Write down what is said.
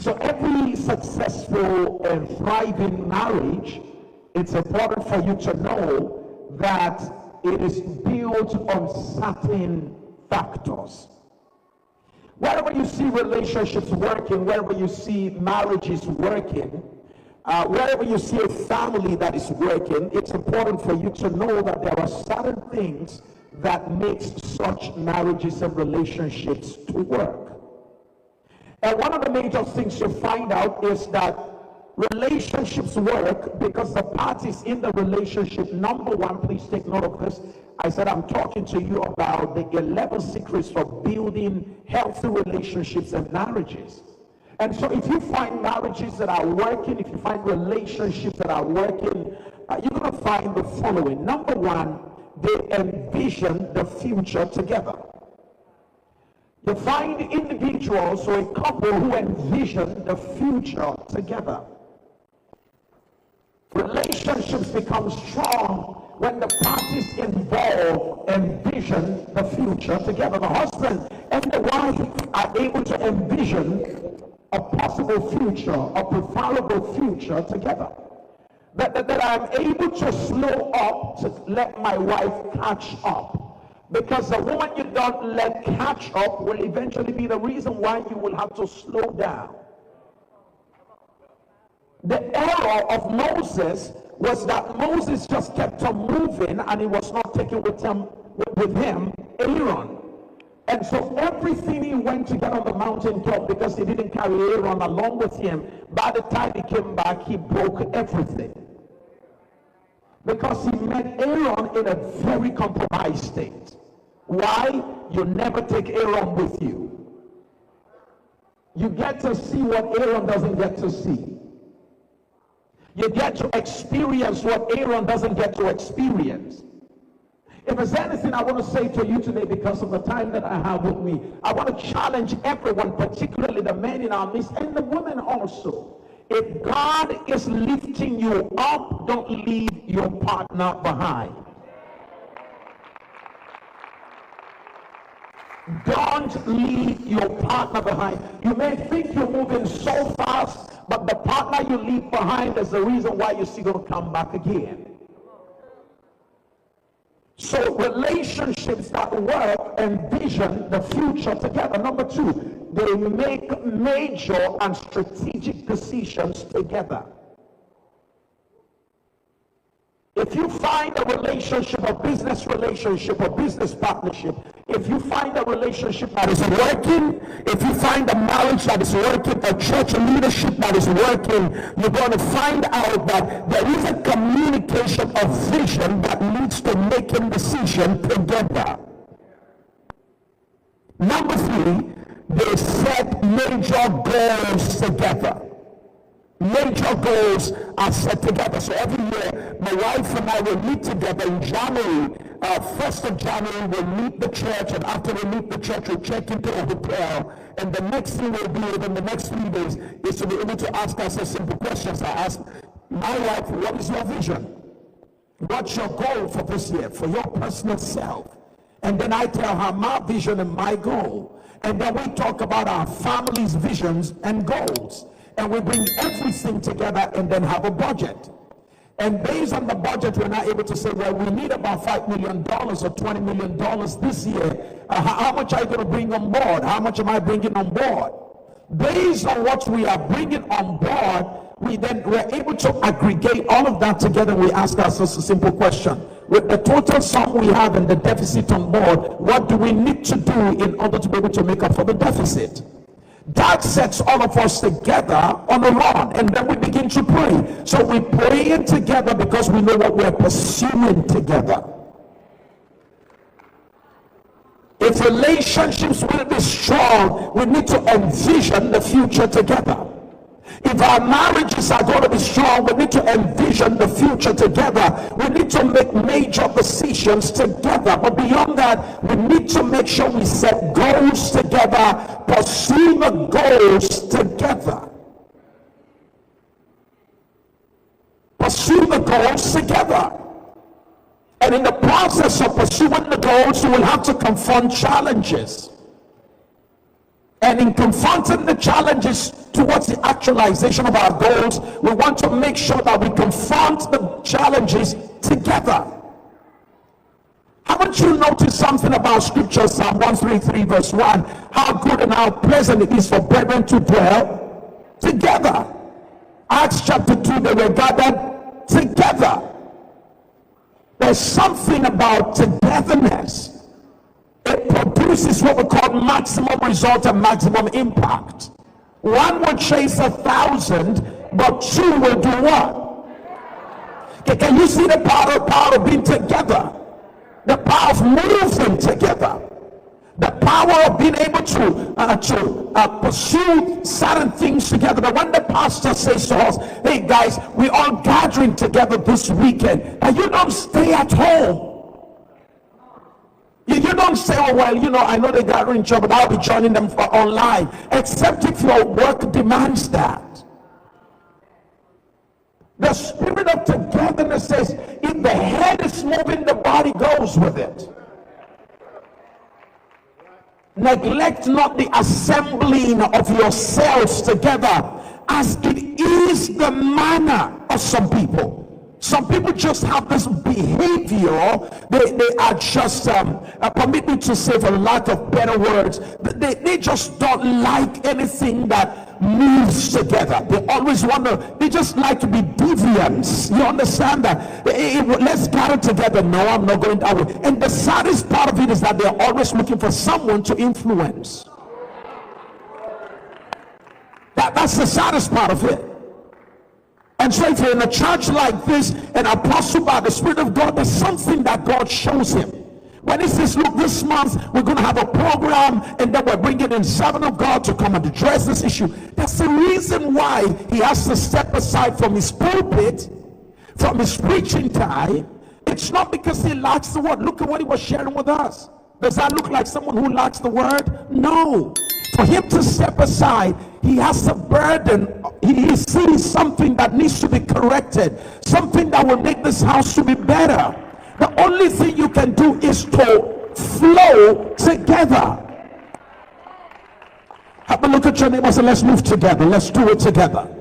So every successful and thriving marriage, it's important for you to know that it is built on certain factors. Wherever you see relationships working, wherever you see marriages working, wherever you see a family that is working, it's important for you to know that there are certain things that makes such marriages and relationships to work. And one of the major things you find out is that relationships work because the parties in the relationship, number one, please take note of this. I said I'm talking to you about the 11 secrets for building healthy relationships and marriages. And so if you find marriages that are working, if you find relationships that are working, you're going to find the following. Number one, they envision the future together. You find individuals or a couple who envision the future together. Relationships become strong when the parties involved envision the future together. The husband and the wife are able to envision a possible future, a preferable future together. That I'm able to slow up to let my wife catch up. Because the woman you don't let catch up will eventually be the reason why you will have to slow down. The error of Moses was that Moses just kept on moving and he was not taking with him Aaron. And so everything he went to get on the mountaintop, because he didn't carry Aaron along with him, by the time he came back, he broke everything. Because he met Aaron in a very compromised state. Why? You never take Aaron with you. You get to see what Aaron doesn't get to see. You get to experience what Aaron doesn't get to experience. If there's anything I want to say to you today, because of the time that I have with me, I want to challenge everyone, particularly the men in our midst and the women also. If God is lifting you up, don't leave your partner behind. Don't leave your partner behind. You may think you're moving so fast, but the partner you leave behind is the reason why you're still going to come back again. So relationships that work envision the future together. Number two, they make major and strategic decisions together. If you find a relationship, a business relationship, a business partnership, if you find a relationship that is working, if you find a marriage that is working, a church leadership that is working, you're going to find out that there is a communication of vision that leads to making decisions together. Number three, they set major goals together. Major goals are set together. So every year, my wife and I will meet together in January. 1st of January, we'll meet the church, and after we meet the church, we'll check into a hotel. And the next thing we'll do within the next 3 days is to be able to ask ourselves simple questions. I ask my wife, what is your vision? What's your goal for this year, for your personal self? And then I tell her my vision and my goal. And then we talk about our family's visions and goals. And we bring everything together and then have a budget. And based on the budget, we're not able to say, well, we need about $5 million or $20 million this year. How much are you going to bring on board? How much am I bringing on board? Based on what we are bringing on board, we're able to aggregate all of that together. We ask ourselves a simple question. With the total sum we have and the deficit on board, what do we need to do in order to be able to make up for the deficit? That sets all of us together on a run, and then we begin to pray. So we pray together because we know what we're pursuing together. If relationships will be strong, we need to envision the future together. If our marriages are going to be strong, we need to envision the future together. We need to make major decisions together. But beyond that, we need to make sure we set goals together, pursue the goals together. Pursue the goals together. And in the process of pursuing the goals, you will have to confront challenges. And in confronting the challenges towards the actualization of our goals, we want to make sure that we confront the challenges together. Haven't you noticed something about scripture, Psalm 133 verse 1? How good and how pleasant it is for brethren to dwell together. Acts chapter 2, they were gathered together. There's something about togetherness. It produces what we call maximum result and maximum impact. One will chase 1,000, but two will do what? Okay, can you see the power of being together? The power of moving together. The power of being able to pursue certain things together. But when the pastor says to us, hey guys, we're all gathering together this weekend, and you don't stay at home. You don't say, oh well, I know they're gathering church, but I'll be joining them for online, except if your work demands that. The spirit of togetherness says, if the head is moving, the body goes with it. Neglect not the assembling of yourselves together, as it is the manner of some people. Some people just have this behavior. They are just, permit me to say for lack of better words, they just don't like anything that moves together. They always they just like to be deviants. You understand that? Let's gather together. No, I'm not going that way. And the saddest part of it is that they're always looking for someone to influence. That's the saddest part of it. And so if you're in a church like this, an apostle by the Spirit of God, there's something that God shows him. When he says, look, this month we're going to have a program, and then we're bringing in servant of God to come and address this issue. That's the reason why he has to step aside from his pulpit, from his preaching time. It's not because he lacks the word. Look at what he was sharing with us. Does that look like someone who lacks the word? No. For him to step aside, he has a burden. He sees something that needs to be corrected, something that will make this house to be better. The only thing you can do is to flow together. Have a look at your neighbor and say, let's move together. Let's do it together.